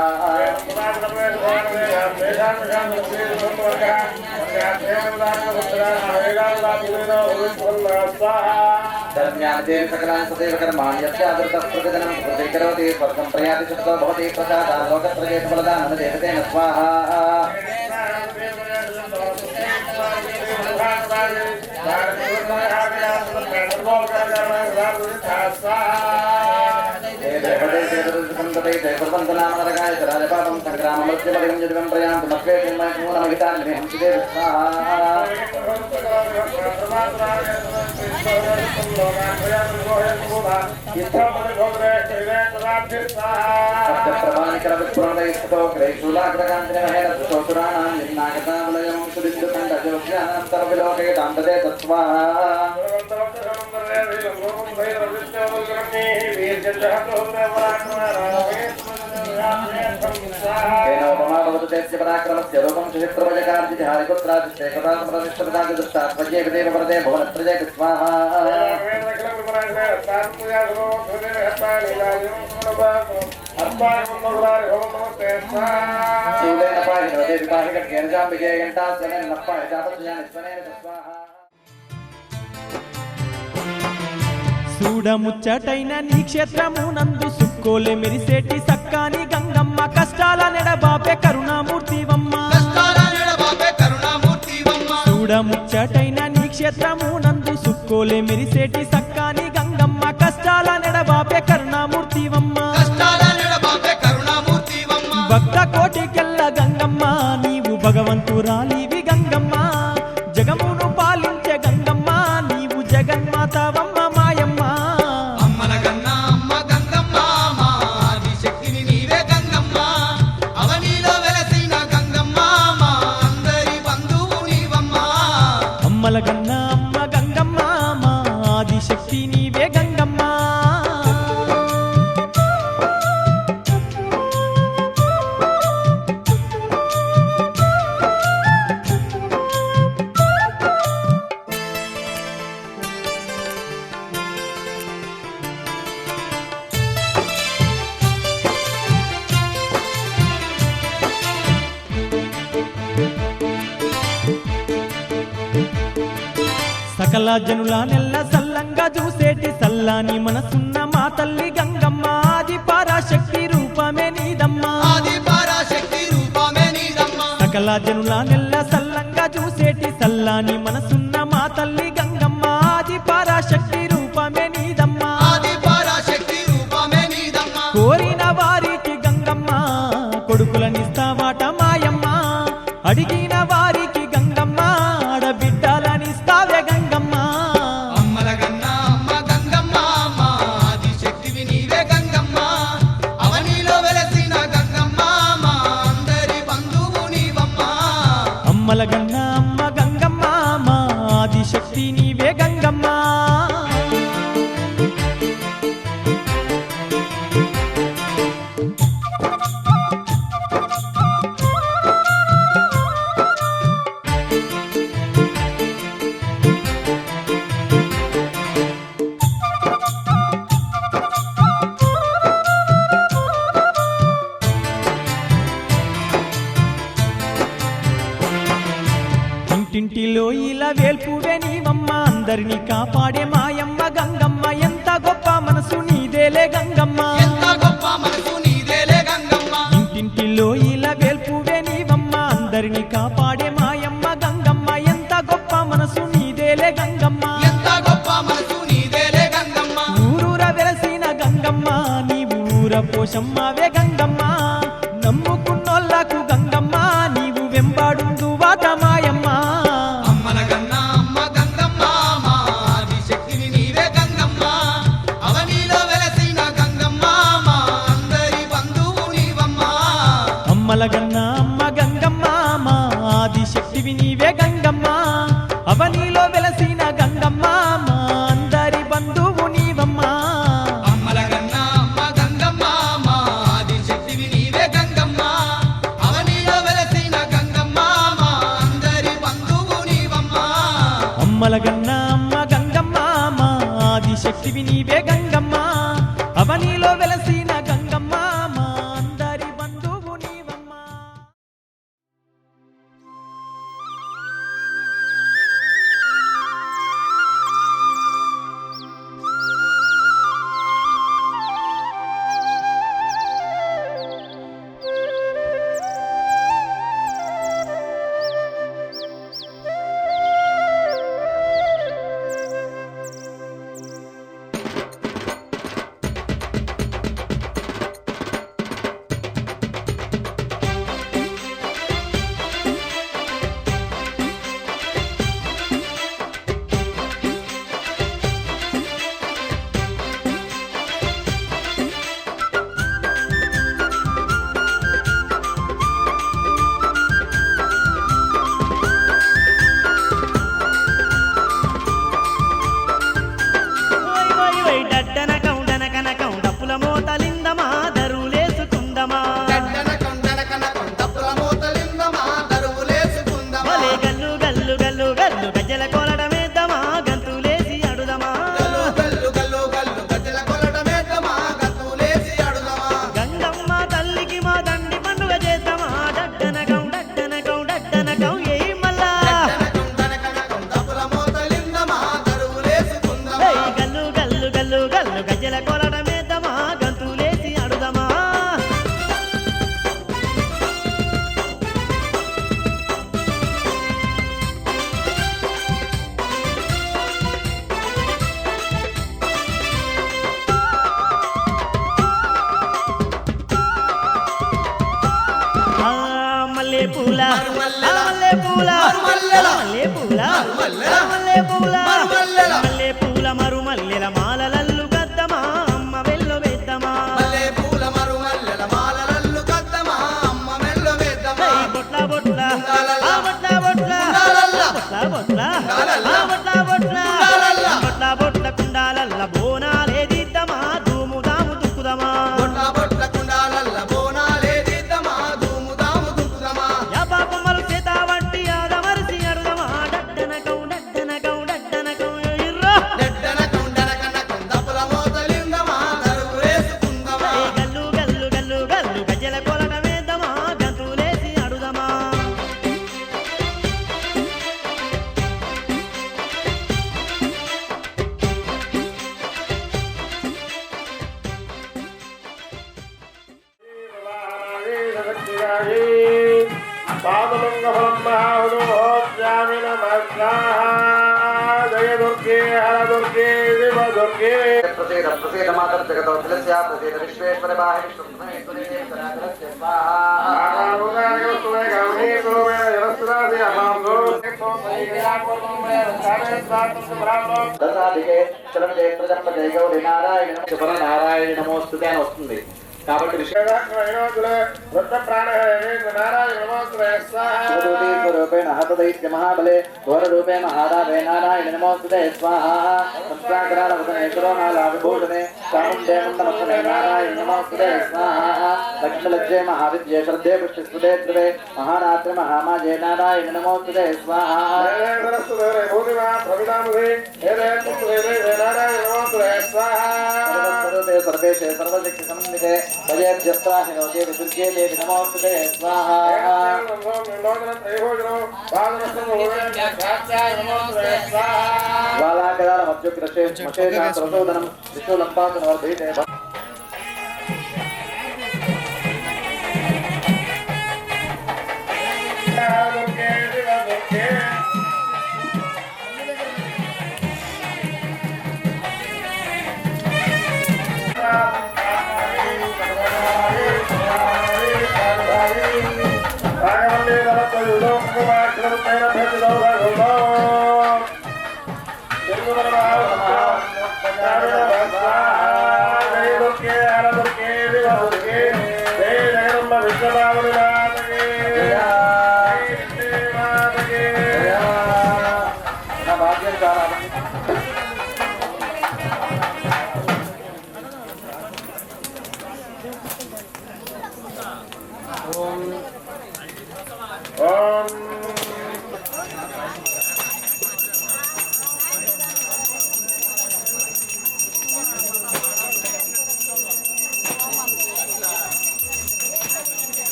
Speaker 7: धर्म्यादेव सकलान् सदैव कर्माणि यस्यादृतस्प्रतिदिनं कृते करोति स्वर्गं प्रयाति शब्दो भवति प्रसादान् लोकत्रयेत फलदानं देवतेन स्वाहा राजपापं संग्राममृत्युपरिं यदिवं प्रयान्ति मत्वेतिमहितान्मेहंसिते स्वाहा प्रभानिकरविस्फुरणैस्ततो ग्रैशूलाग्रकान्तिनमहेन सुराणां यन्नागतावलयं सुदिन्दुकण्डजोज्ञानं सर्वलोकयतां तदे तत्स्वाहा तेनोपमाभवतुतेस्य पराक्रमस्य रूपं सुचित्रवजकार्जिहारिपुत्रादिष्टेकतासमरनिष्ठतादिदुष्टात्मज्ये वरदे भुवनत्रये स्वाहा शूलेन पाहि हृदय विपाहि खड्गेन जाम्बिके घण्टास्यनेन नप्पाहि जापत्यानि स्वनेन स्वाहा
Speaker 1: చూడముచ్చటైన నీ క్షేత్రమునందు సుక్కోలే మెరిసేటి సక్కాని గంగమ్మ కష్టాల నెడబాపే కరుణామూర్తివమ్మ చూడముచ్చటైన నీ క్షేత్రమునందు సుక్కోలే మెరిసేటి సక్కాని గంగమ్మ కష్టాల నెడబాపే కరుణామూర్తివమ్మ భక్త కోటికెల్ల గంగమ్మ నీవు భగవంతురాలివి గంగమ్మ జగమును పాలించే గంగమ్మ నీవు జగన్మాతవమ్మ మాయమ్మ అమ్మల గన్న అమ్మ గంగమ్మ మా ఆదిశక్తి నీవే గంగమ్మ సకల జనుల నెల్ల సల్లంగా చూసేటి సల్లాని మనసున్న మా తల్లి గంగమ్మ ఆది పరాశక్తి రూపమే నీదమ్మ సకల జనుల నెల్ల సల్లంగా చూసేటి సల్లాని మనసున్న మా తల్లి గంగమ్మ ఆది పరాశక్తి రూపమే నీదమ్మ కోరిన వారికి గంగమ్మ కొడుకులనిస్తావాట మాయమ్మ అడిగిన వారికి వేల్పువే నీవమ్మ అందరినీ కాపాడే మాయమ్మ గంగమ్మ ఎంత గొప్ప మనసు నీదేలే గంగమ్మ
Speaker 2: ఎంత గొప్ప మనసు నీదేలే గంగమ్మ
Speaker 1: ఇంటింటిలో ఇలా వేల్పువే నీవమ్మ అందరినీ కాపాడే మాయమ్మ గంగమ్మ ఎంత గొప్ప మనసు నీదేలే గంగమ్మ
Speaker 2: ఎంత గొప్ప మనసు నీదేలే గంగమ్మ
Speaker 1: ఊరూర వెలసిన గంగమ్మ నీవు ఊర పోషమ్మవే గంగమ్మ నమ్ముకున్నోళ్ళకు గంగమ్మ నీవు వెంబాడుందు వాత మాయమ్మ
Speaker 2: అమ్మల గన్నా అమ్మ గంగమ్మ మా ఆదిశక్తివి నీవే గంగమ్మ అవనిలో వెలసిన గంగమ్మ మా అందరి బంధువు నీవమ్మ
Speaker 1: అమ్మల గన్న అమ్మ గంగమ్మ మా ఆదిశక్తివి నీవే గంగమ్మ అవనిలో వెలసిన గంగమ్మ మా అందరి బంధువు నీవమ్మ
Speaker 2: అమ్మల గన్నా అమ్మ గంగమ్మ మా ఆదిశక్తివి నీవే గంగమ్మ అవనిలో వెలసిన గంగమ్మ మా అందరి బంధువు నీవమ్మ
Speaker 1: అమ్మల గన్న అమ్మ గంగమ్మ మా ఆదిశక్తివి నీవే గంగమ్మ అవనిలో వెలసిన గంగమ్మ మా అందరి బంధువు నీవమ్మ
Speaker 5: డడ్డనకం డనకనకం డప్పుల మోతలిందమా దరువులేసుకుందమా
Speaker 2: గడ్డన కొండన కనకం తప్పుల మోతలిందమా దరువులేసుకుందమా
Speaker 5: భలే గల్లు గల్లు గల్లు గల్లు గజ్జల కోలడమేద్దామా గంతులేసి అడుదమా
Speaker 2: గల్లు గల్లు గల్లు గల్లు గజ్జల కొలటమేద్దమా గతులేసి అడుదమా
Speaker 5: గంగమ్మ తల్లికి మా దండి పండుగ చేద్దామా డడ్డనకం డడ్డనకం డడ్డనకం ఏయ్ మల్లా
Speaker 2: గడ్డన కొండన కనకం తప్పుల మోతలిందమా దరువులేసుకుందమా
Speaker 5: ఏయ్ గల్లు గల్లు గల్లు గల్లు గజ్జల కోలడమేద్దామా గంతులేసి అడుదమా ఆ మల్లె పూల
Speaker 2: మరుమల్లెల.
Speaker 5: మల్లె పూల
Speaker 2: మరుమల్లెల.
Speaker 5: మల్లె పూల
Speaker 2: మరుమల్లెల.
Speaker 5: మల్లె పూల
Speaker 2: మరుమల్లెల.
Speaker 5: మల్లె పూల మరుమల్లెల మాలలల్లు గద్దమా అమ్మ వెల్లో వేద్దమా
Speaker 2: మల్లె పూల మరుమల్లెల మాలలల్లు కద్దమా అమ్మ మెల్లో వేద్దమా
Speaker 5: ఏయ్ బొట్ల బొట్ల
Speaker 2: ఉండాలల్లా.
Speaker 5: ఆ బొట్ల బొట్ల
Speaker 2: ఉండాలల్లా.
Speaker 5: బొట్ల బొట్ల
Speaker 2: ఉండాలల్లా.
Speaker 5: ఆ బొట్ల బొట్ల
Speaker 2: ఉండాలల్లా.
Speaker 5: బొట్ల బొట్ల కుండాలల్ల బోనాలే దిద్దమా ధూము దాము దుక్కుదమా
Speaker 2: బొట్ల బొట్ల కుండాలల్ల బోనాలే దిద్దమా ధూముదాము దుక్కుదమా
Speaker 5: యా పాపమ్మలు చేత వంటి ఆదమరిసి అడుదమా డడ్డనకం డడ్డనకం డడ్డనకం ఇర్రో
Speaker 2: గడ్డన కొండన కనకం తప్పుల మోతలిందమా దరువులేసుకుందమా
Speaker 5: ఏయ్ గల్లు గల్లు గల్లు గల్లు గజ్జల కోలటమేద్దామా గంతులేసి అడుదమా
Speaker 6: జయ దుర్గే హర దుర్గే శివ దుర్గే
Speaker 7: ప్రసేద ప్రసేద మాతర్ జగదోఖిలస్య ప్రసేద విశ్వేశ్వర బాహ విష్ణుమహేశ్వరే సనాతనస్య స్వాహా దశాధికే చలనజే ప్రజంపజే గౌరి నారాయణ శుభ్ర నారాయణ నమోస్తుతే అని వస్తుంది కాబట్టి శివదూతీరూపేణ హతదైత్య మహాబలే ఘోరరూపే మహారావే నారాయణ నమోస్తుతే స్వాహా సంస్కారాలభూషణే చాముండే ముండమస్తమే నారాయణ నమోస్తుతే స్వాహా లక్ష్మీలజ్జే మహావిద్యే శ్రద్ధే పుష్టిస్పదే ధ్రువే మహారాత్రి మహామాజే నారాయణ నమోస్తుతే స్వాహా స్వరూపే सर्वेशे सर्वशक्ति समन्विते वजेभ्यस्त्राहिनोते दुर्गे देवी नमोस्तुते स्वाहा बालाकदार मध्युग्रशे मशेषात्रसोदनं विष्णुलम्बासनवर्धयिते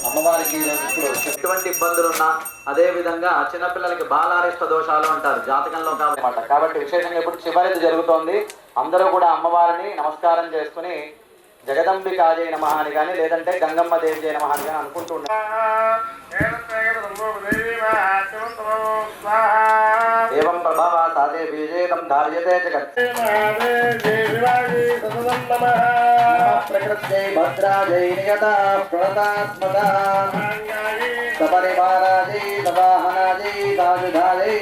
Speaker 7: అమ్మవారికి ఎటువంటి ఇబ్బందులున్నా అదే విధంగా చిన్నపిల్లలకి బాలారిష్ట దోషాలు అంటారు జాతకంలో కాబట్టి కాబట్టి విశేషంగా ఇప్పుడు చివరిది జరుగుతోంది. అందరూ కూడా అమ్మవారిని నమస్కారం చేసుకుని జగదంబికాజై నమః అని కానీ లేదంటే గంగమ్మ దేవి జై నమః అని కానీ అనుకుంటూ ఏవం ప్రభావ సాదే బీజేతం ధార్యతే జగత్ ప్రకృత్యై భద్రాజై నియత ప్రణతాత్మదా సపరివారాజై సవాహనాజై దాజుధాజై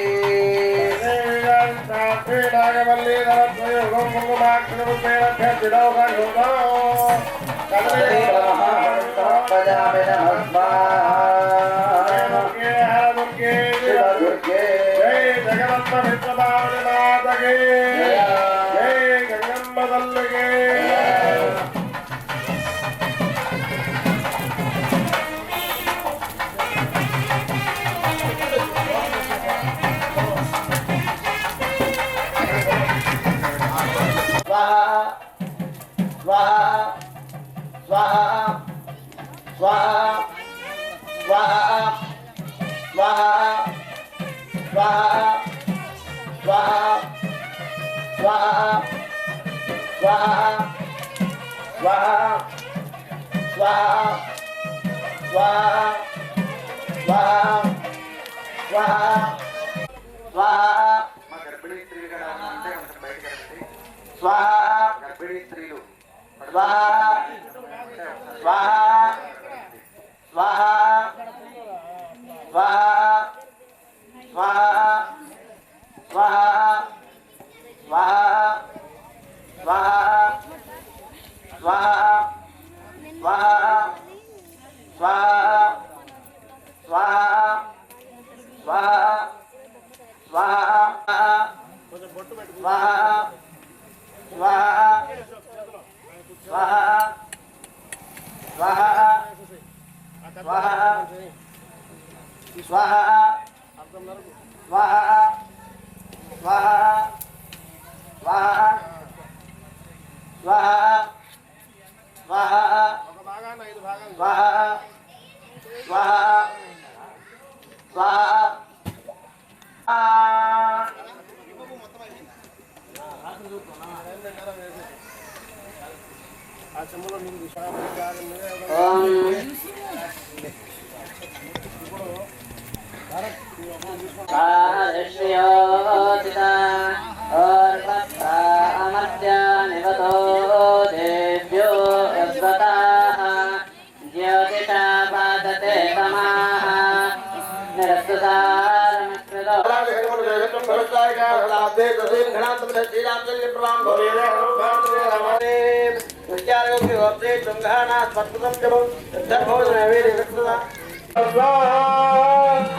Speaker 7: గర్భిణీ స్త్రీలు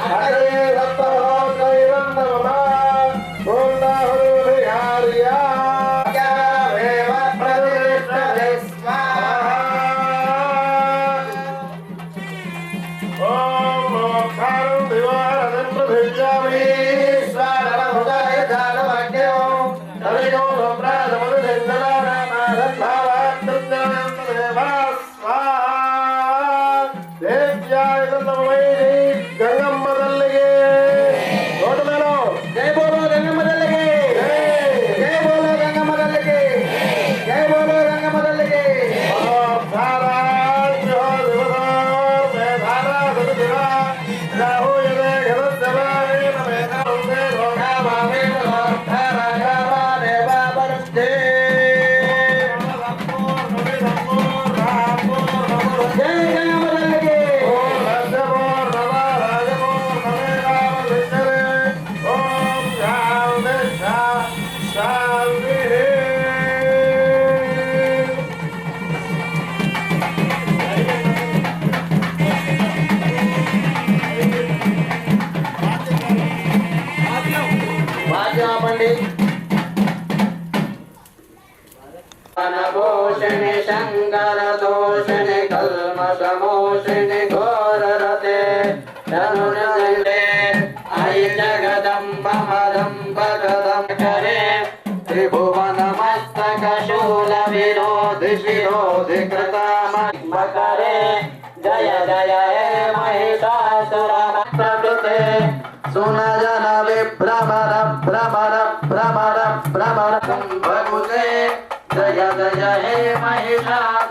Speaker 7: Hare వాద్యాపండి అనభూషణి శంకర దోషిణి కల్మషమోషిణి ఘోరరతే ధనుర్జండే ఐ జగదంబ మదంబగదం కరే త్రిభువన మస్తక శూల విరోధి శిరోధి కృతమకరే జయ జయ హే మహిషాసుర ప్రకృతే సునజన విభ్రమర భ్రమర భ్రమర భ్రమర భగుతే జయ జయ హే మహిషాసురమర్దిని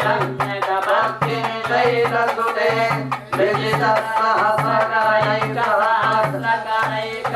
Speaker 7: సంజ్ఞకపర్దిని శైలసుతే విజిత సహస్రకరైక సహస్రకరైక